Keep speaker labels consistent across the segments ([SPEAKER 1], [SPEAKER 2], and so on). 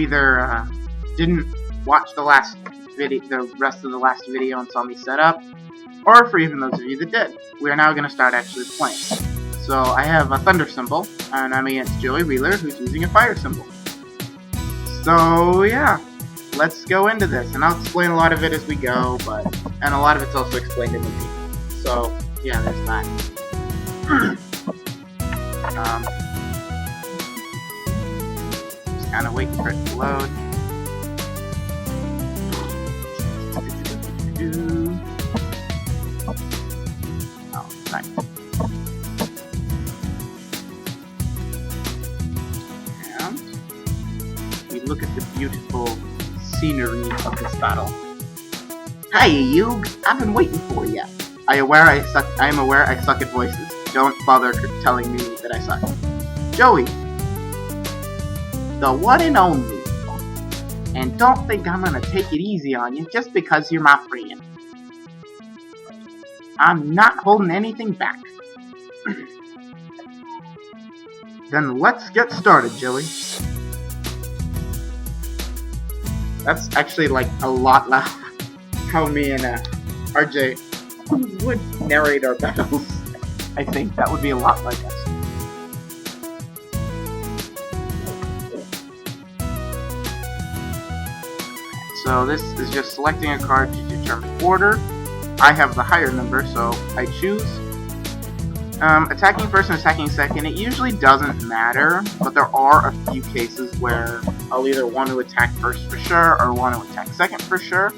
[SPEAKER 1] either didn't watch the rest of the last video and saw me set up, or for even those of you that did. We are now going to start actually playing. So I have a thunder symbol, and I'm against Joey Wheeler, who's using a fire symbol. So yeah, let's go into this, and I'll explain a lot of it as we go, and a lot of it's also explained in the video. So yeah, there's that. Just kind of waiting for it to load. Oh, nice. And we look at the beautiful scenery of this battle. Hi, Yug! I've been waiting for you. I am aware I suck at voices. Don't bother telling me that I suck. Joey, the one and only. And don't think I'm gonna take it easy on you just because you're my friend. I'm not holding anything back. Then let's get started, Joey. That's actually like a lot like how me and RJ would narrate our battles. I think that would be a lot like us. So this is just selecting a card to determine order. I have the higher number, so I choose. Attacking first and attacking second, it usually doesn't matter, but there are a few cases where I'll either want to attack first for sure, or want to attack second for sure.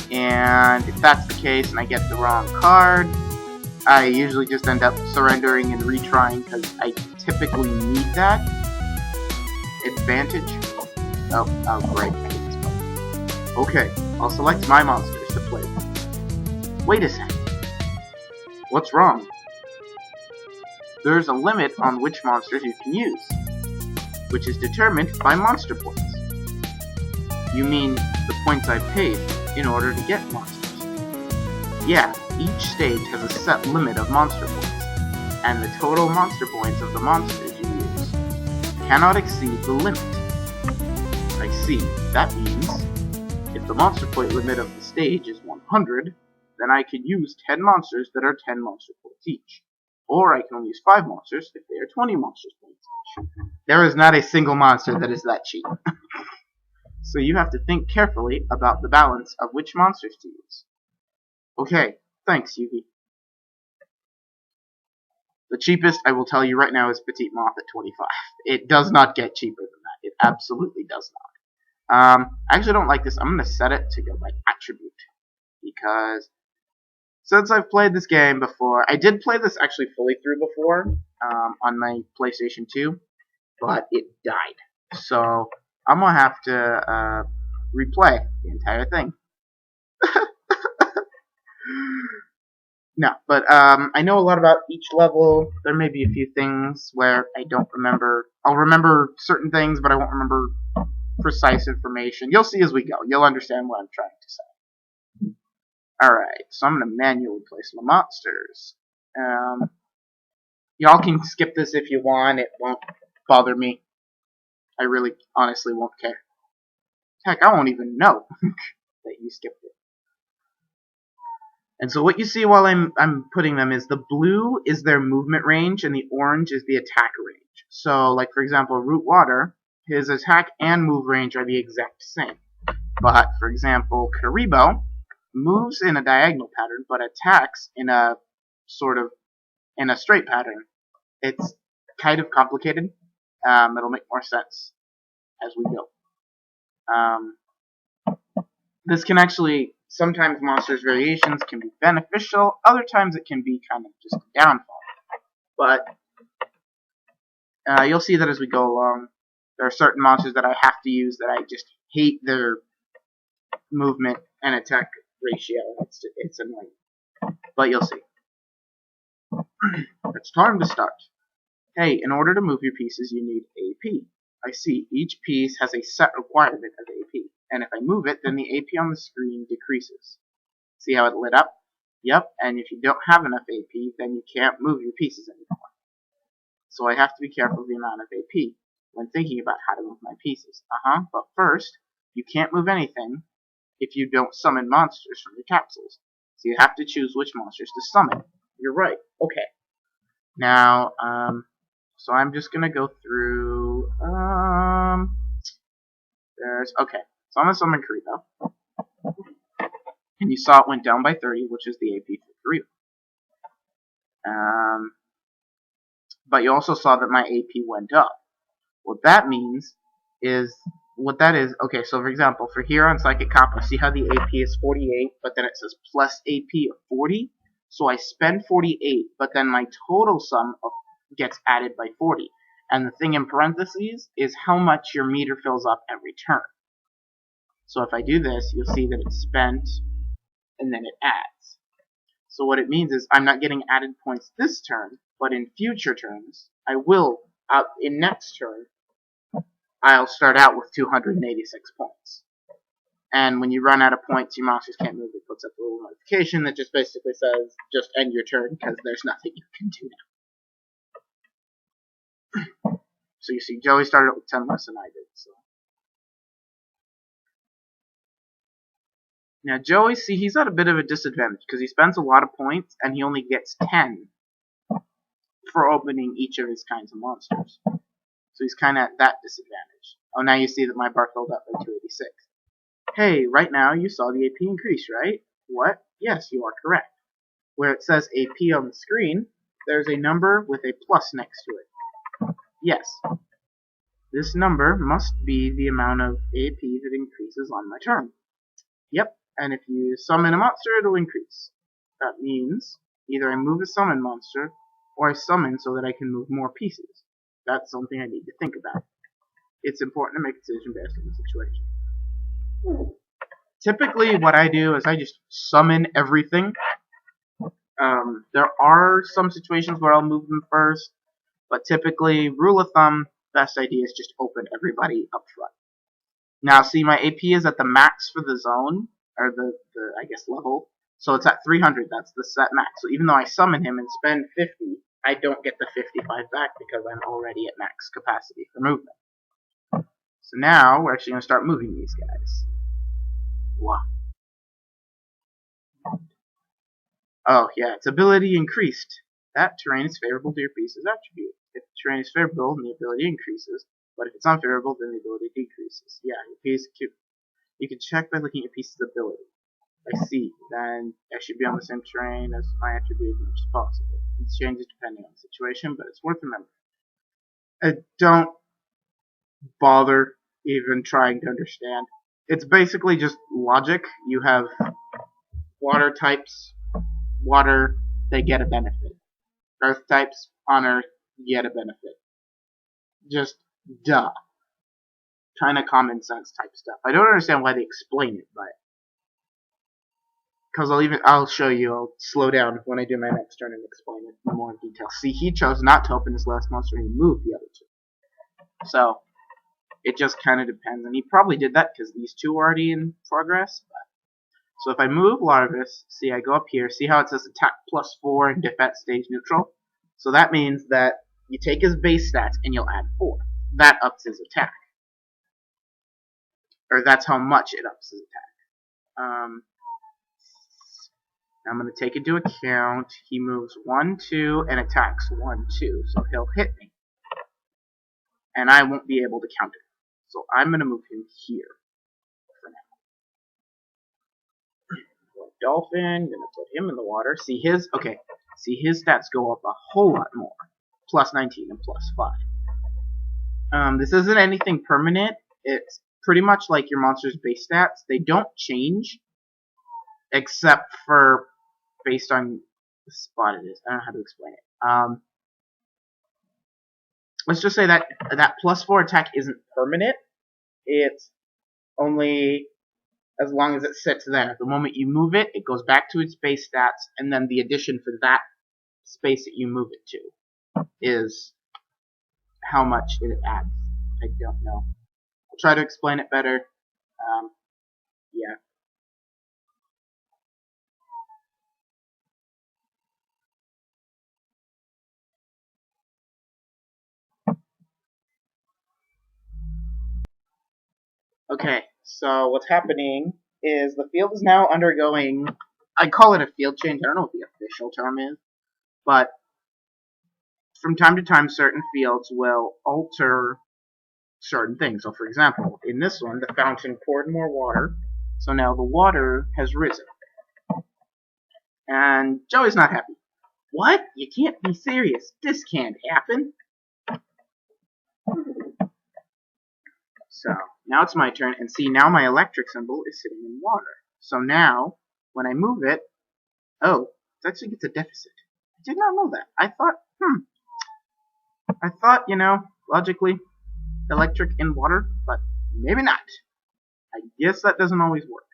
[SPEAKER 1] And if that's the case and I get the wrong card, I usually just end up surrendering and retrying because I typically need that advantage. Oh, great. Okay, I'll select my monsters to play with. Wait a second. What's wrong? There's a limit on which monsters you can use, which is determined by monster points. You mean the points I paid in order to get monsters? Yeah, each stage has a set limit of monster points, and the total monster points of the monsters you use cannot exceed the limit. I see, that means if the monster point limit of the stage is 100, then I can use 10 monsters that are 10 monster points each. Or I can only use 5 monsters if they are 20 monster points each. There is not a single monster that is that cheap. So you have to think carefully about the balance of which monsters to use. Okay, thanks, Yugi. The cheapest, I will tell you right now, is Petite Moth at 25. It does not get cheaper than that. It absolutely does not. I actually don't like this. I'm going to set it to go by attribute. Because since I've played this game before, I did play this actually fully through before on my PlayStation 2, but it died. So I'm going to have to replay the entire thing. No, but I know a lot about each level. There may be a few things where I don't remember. I'll remember certain things, but I won't remember precise information. You'll see as we go. You'll understand what I'm trying to say. Alright, so I'm going to manually place my monsters. Y'all can skip this if you want. It won't bother me. I really, honestly won't care. Heck, I won't even know that you skipped it. And so what you see while I'm putting them is the blue is their movement range and the orange is the attack range. So, like for example, Root Water, his attack and move range are the exact same. But, for example, Karibo moves in a diagonal pattern, but attacks in a in a straight pattern. It's kind of complicated. It'll make more sense as we go. This can actually, sometimes monsters' variations can be beneficial, other times it can be kind of just a downfall. But you'll see that as we go along, there are certain monsters that I have to use that I just hate their movement and attack ratio. It's annoying. But you'll see. It's time to start. Hey, in order to move your pieces, you need AP. I see. Each piece has a set requirement of AP. And if I move it, then the AP on the screen decreases. See how it lit up? Yep, and if you don't have enough AP, then you can't move your pieces anymore. So I have to be careful of the amount of AP. when thinking about how to move my pieces. But first, you can't move anything if you don't summon monsters from your capsules. So you have to choose which monsters to summon. You're right. Okay. Now, so I'm just gonna go through, okay. So I'm gonna summon Karibo. And you saw it went down by 30, which is the AP for Karibo. But you also saw that my AP went up. What that means is, okay, so for example, for here on Psychic Copper, see how the AP is 48, but then it says plus AP of 40? So I spend 48, but then my total sum gets added by 40. And the thing in parentheses is how much your meter fills up every turn. So if I do this, you'll see that it's spent, and then it adds. So what it means is I'm not getting added points this turn, but in future turns, I will, in next turn, I'll start out with 286 points. And when you run out of points, your monsters can't move. It puts up a little notification that just basically says, just end your turn, because there's nothing you can do now. So you see, Joey started with 10 less than I did. So now Joey, see, he's at a bit of a disadvantage, because he spends a lot of points, and he only gets 10 for opening each of his kinds of monsters. So he's kind of at that disadvantage. Oh, now you see that my bar filled up by 286. Hey, right now you saw the AP increase, right? What? Yes, you are correct. Where it says AP on the screen, there's a number with a plus next to it. Yes. This number must be the amount of AP that increases on my turn. Yep, and if you summon a monster, it'll increase. That means either I move a summon monster, or I summon so that I can move more pieces. That's something I need to think about. It's important to make a decision based on the situation. Typically, what I do is I just summon everything. There are some situations where I'll move them first, but typically, rule of thumb, best idea is just open everybody up front. Now, see, my AP is at the max for the zone, or the I guess, level, so it's at 300, that's the set max. So even though I summon him and spend 50, I don't get the 55 back because I'm already at max capacity for movement. So now, we're actually going to start moving these guys. Wow. Oh, yeah, its ability increased. That terrain is favorable to your piece's attribute. If the terrain is favorable, then the ability increases, but if it's unfavorable, then the ability decreases. Yeah, your piece cute. You can check by looking at your piece's ability. I see. Then I should be on the same terrain as my attribute as much as possible. It changes depending on the situation, but it's worth remembering. Don't bother even trying to understand. It's basically just logic. You have water types, water, they get a benefit. Earth types, on Earth, get a benefit. Just duh. Kind of common sense type stuff. I don't understand why they explain it, but because I'll show you. I'll slow down when I do my next turn and explain it in more detail. See, he chose not to open his last monster and he moved the other two. So it just kind of depends, and he probably did that because these two are already in progress. So if I move Larvis, see, I go up here. See how it says attack +4 and defense stage neutral? So that means that you take his base stats and you'll add 4. That ups his attack. Or that's how much it ups his attack. I'm going to take into account he moves 1, 2, and attacks 1, 2. So he'll hit me. And I won't be able to counter. So I'm going to move him here for now. Dolphin, going to put him in the water. See his stats go up a whole lot more. +19 and +5. This isn't anything permanent. It's pretty much like your monster's base stats. They don't change, except for based on the spot it is. I don't know how to explain it. Let's just say that +4 attack isn't permanent. It's only as long as it sits there. The moment you move it, it goes back to its base stats, and then the addition for that space that you move it to is how much it adds. I don't know. I'll try to explain it better. Yeah. Okay, so what's happening is the field is now undergoing, I call it a field change, I don't know what the official term is, but from time to time certain fields will alter certain things. So for example, in this one, the fountain poured more water, so now the water has risen. And Joey's not happy. What? You can't be serious. This can't happen. So now it's my turn, and see, now my electric symbol is sitting in water. So now, when I move it, oh, it actually gets a deficit. I did not know that. I thought, logically, electric in water, but maybe not. I guess that doesn't always work.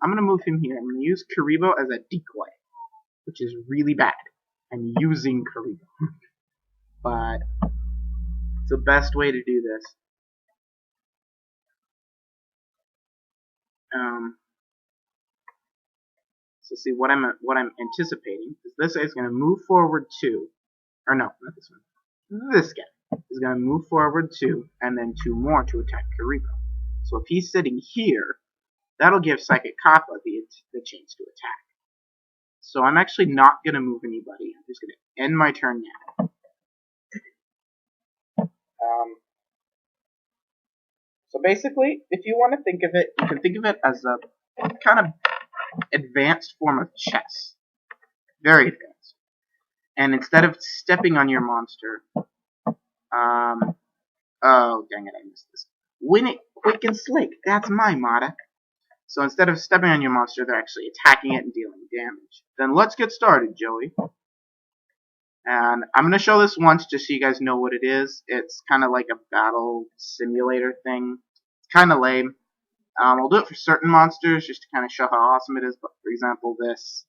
[SPEAKER 1] I'm gonna move him here. I'm gonna use Karibo as a decoy, which is really bad. I'm using Karibo, but it's the best way to do this. So see what I'm anticipating is this guy is gonna move forward 2, or no, not this one. This guy is gonna move forward 2, and then 2 more to attack Karibo. So if he's sitting here, that'll give Psychic Kappa the chance to attack. So I'm actually not going to move anybody. I'm just going to end my turn now. So basically, if you want to think of it, you can think of it as a kind of advanced form of chess. Very advanced. And instead of stepping on your monster, oh, dang it, I missed this. Win it quick and slick. That's my motto. So instead of stepping on your monster, they're actually attacking it and dealing damage. Then let's get started, Joey. And I'm going to show this once just so you guys know what it is. It's kind of like a battle simulator thing. It's kind of lame. I'll do it for certain monsters just to kind of show how awesome it is. But for example, this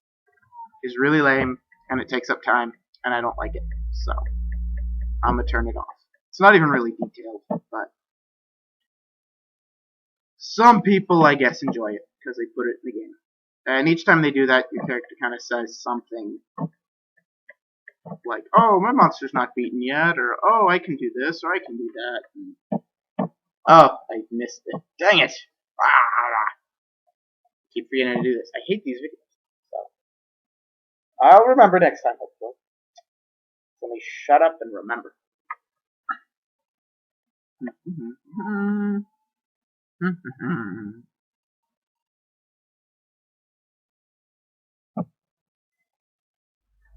[SPEAKER 1] is really lame and it takes up time and I don't like it. So I'm going to turn it off. It's not even really detailed, but some people, I guess, enjoy it because they put it in the game. And each time they do that, your character kind of says something like, oh, my monster's not beaten yet, or oh, I can do this, or I can do that. Oh, I missed it. Dang it! Keep forgetting to do this. I hate these videos. So I'll remember next time, hopefully. Let me shut up and remember.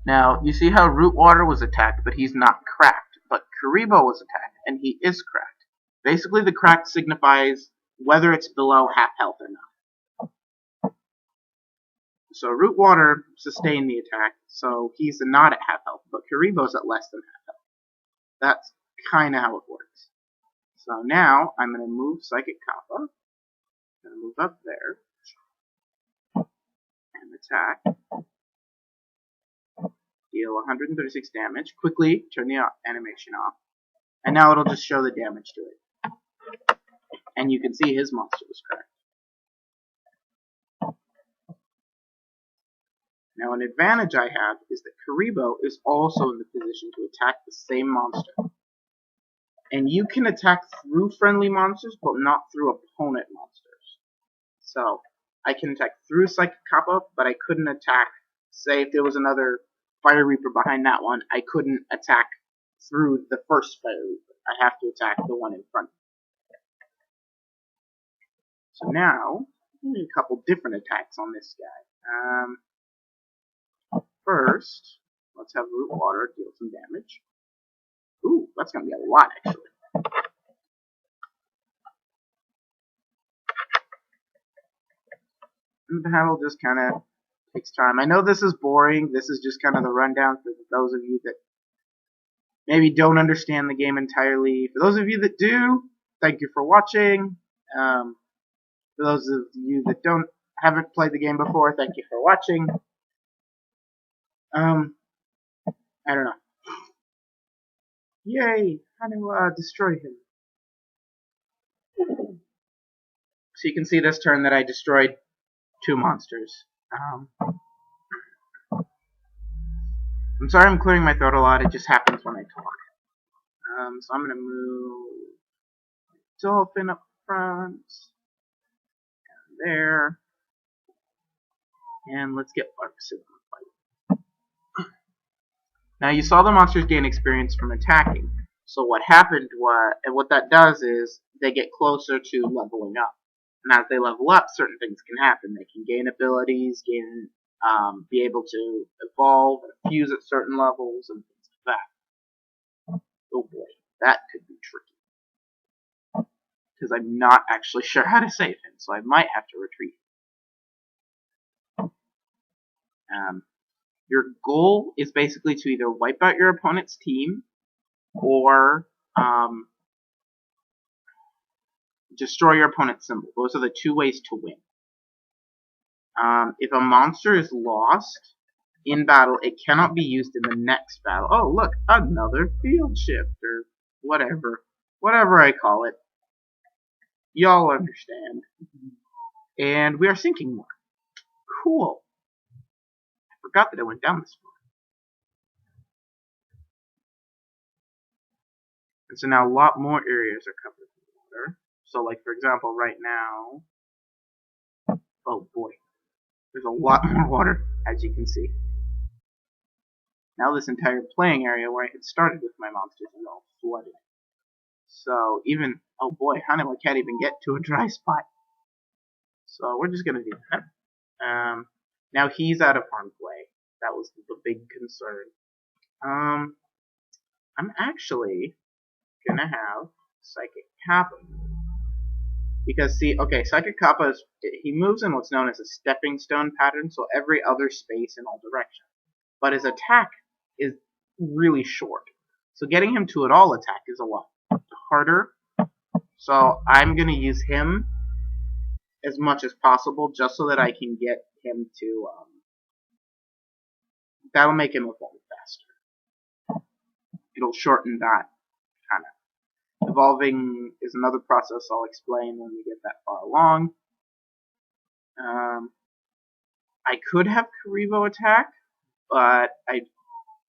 [SPEAKER 1] Now, you see how Rootwater was attacked, but he's not cracked. But Karibo was attacked, and he is cracked. Basically, the cracked signifies whether it's below half health or not. So Rootwater sustained the attack, so he's not at half health, but Karibo's at less than half health. That's kind of how it works. So now, I'm going to move Psychic Kappa. I'm going to move up there. And attack. Deal 136 damage. Quickly turn the animation off. And now it'll just show the damage to it. And you can see his monster was cracked. Now an advantage I have is that Karibo is also in the position to attack the same monster. And you can attack through friendly monsters, but not through opponent monsters. So, I can attack through Psychic Kappa, but I couldn't attack, say if there was another Fire Reaper behind that one, I couldn't attack through the first Fire Reaper. I have to attack the one in front. So now, a couple different attacks on this guy. First, let's have Rootwater deal some damage. Ooh, that's going to be a lot, actually. And the battle just kind of takes time. I know this is boring. This is just kind of the rundown for those of you that maybe don't understand the game entirely. For those of you that do, thank you for watching. For those of you that haven't played the game before, thank you for watching. I don't know. Yay! How to destroy him. So you can see this turn that I destroyed 2 monsters. I'm sorry I'm clearing my throat a lot. It just happens when I talk. So I'm gonna move dolphin up front. There. And let's get Larkson in the fight. Now you saw the monsters gain experience from attacking. So what happened was, and what that does is, they get closer to leveling up. And as they level up, certain things can happen. They can gain abilities, be able to evolve and fuse at certain levels, and things like that. Oh boy, that could be tricky. Because I'm not actually sure how to save him, so I might have to retreat. Your goal is basically to either wipe out your opponent's team, or destroy your opponent's symbol. Those are the two ways to win. If a monster is lost in battle, it cannot be used in the next battle. Oh, look, another field shift, or whatever I call it. Y'all understand. And we are sinking more. Cool. I forgot that I went down this far. And so now a lot more areas are covered with water. So, like, for example, right now, oh boy, there's a lot more water, as you can see. Now this entire playing area where I had started with my monsters is all flooded. So even, oh boy, Hannibal can't even get to a dry spot. So we're just gonna do that. Now he's out of harm's way. That was the big concern. I'm actually gonna have Psychic Kappa. Because see, okay, Psychic Kappa he moves in what's known as a stepping stone pattern, so every other space in all directions. But his attack is really short. So getting him to at all attack is a lot harder. So I'm going to use him as much as possible just so that I can get him to, that'll make him evolve faster. It'll shorten that, kind of. Evolving is another process I'll explain when we get that far along. I could have Karibo attack, but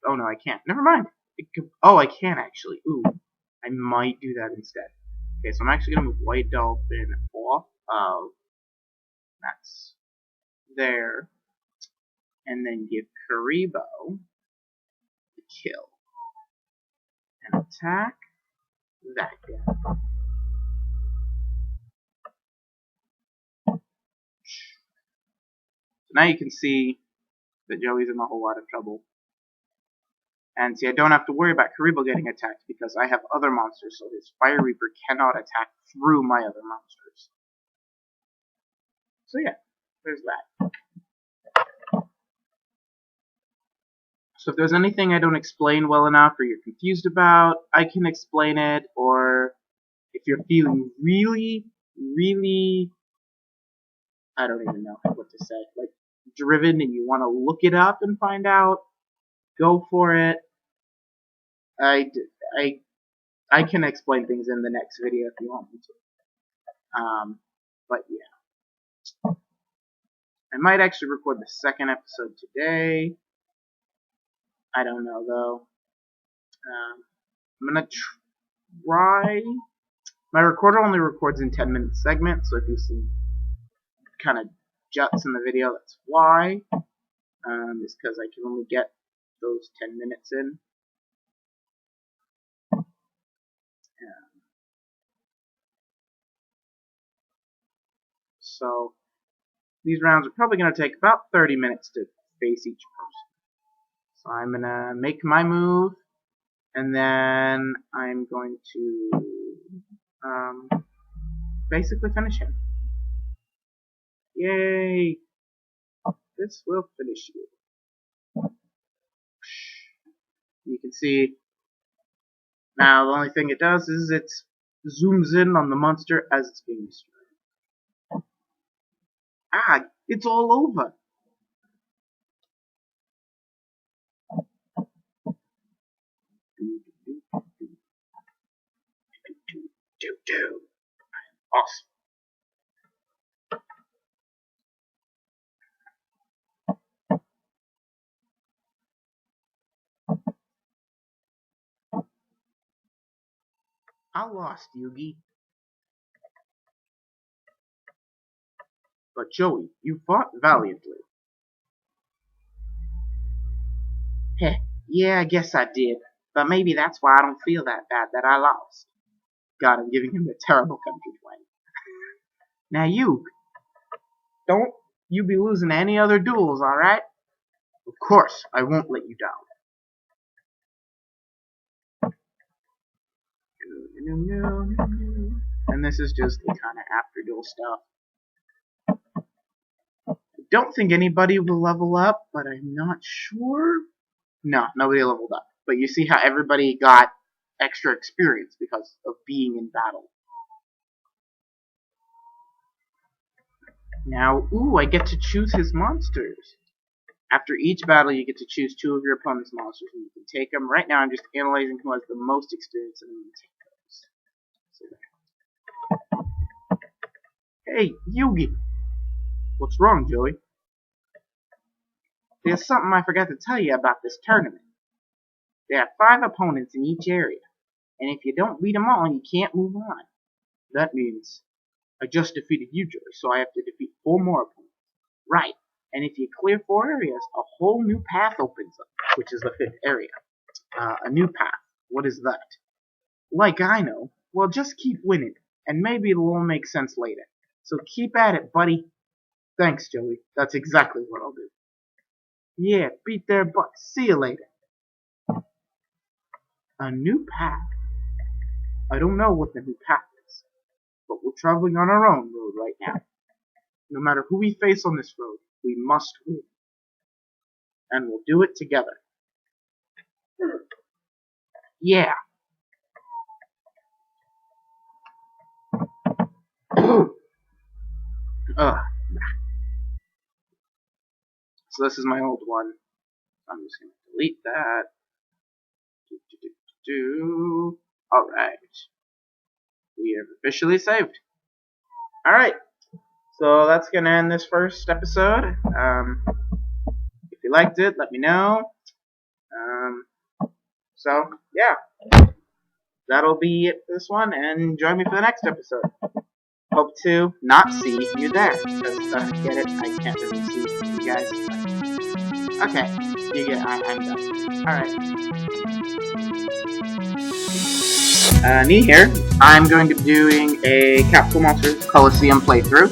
[SPEAKER 1] oh no, I can't. Never mind. Oh, I can actually. Ooh, I might do that instead. Okay, so I'm actually gonna move White Dolphin off of that's there, and then give Karibo the kill and attack that guy. So now you can see that Joey's in a whole lot of trouble. And see, I don't have to worry about Karibo getting attacked because I have other monsters, so his Fire Reaper cannot attack through my other monsters. So yeah, there's that. So if there's anything I don't explain well enough or you're confused about, I can explain it, or if you're feeling really, I don't even know what to say, like driven and you want to look it up and find out, go for it. I can explain things in the next video if you want me to. But yeah. I might actually record the second episode today. I don't know though. I'm gonna try. My recorder only records in 10-minute segments, so if you see kind of juts in the video, that's why. It's because I can only get those 10 minutes in. So these rounds are probably going to take about 30 minutes to face each person. So I'm going to make my move, and then I'm going to basically finish him. Yay! This will finish you. You can see now the only thing it does is it zooms in on the monster as it's being destroyed. Ah, it's all over. Awesome. I lost, Yugi. But Joey, you fought valiantly. Heh, yeah, I guess I did. But maybe that's why I don't feel that bad that I lost. God, I'm giving him the terrible country twang. Now you, don't you be losing any other duels, alright? Of course, I won't let you down. And this is just the kind of after duel stuff. I don't think anybody will level up, but I'm not sure. No, nobody leveled up. But you see how everybody got extra experience because of being in battle. Now, ooh, I get to choose his monsters. After each battle, you get to choose 2 of your opponent's monsters, and you can take them. Right now, I'm just analyzing who has the most experience, and I'm going to take those. So hey, Yugi! What's wrong, Joey? There's something I forgot to tell you about this tournament. There are 5 opponents in each area, and if you don't beat them all, you can't move on. That means I just defeated you, Joey, so I have to defeat 4 more opponents. Right. And if you clear 4 areas, a whole new path opens up, which is the 5th area. A new path. What is that? Like I know. Well, just keep winning, and maybe it'll all make sense later. So keep at it, buddy. Thanks, Joey. That's exactly what I'll do. Yeah, beat their butts. See you later. A new path. I don't know what the new path is, but we're traveling on our own road right now. No matter who we face on this road, we must win. And we'll do it together. Yeah. So this is my old one. I'm just going to delete that. Alright. We have officially saved. Alright. So that's going to end this first episode. If you liked it, let me know. So, yeah. That'll be it for this one, and join me for the next episode. Hope to not see you there, because, get it? I can't really see you guys. Okay, you get I'm done. Alright. Me here. I'm going to be doing a Capsule Monsters Coliseum playthrough.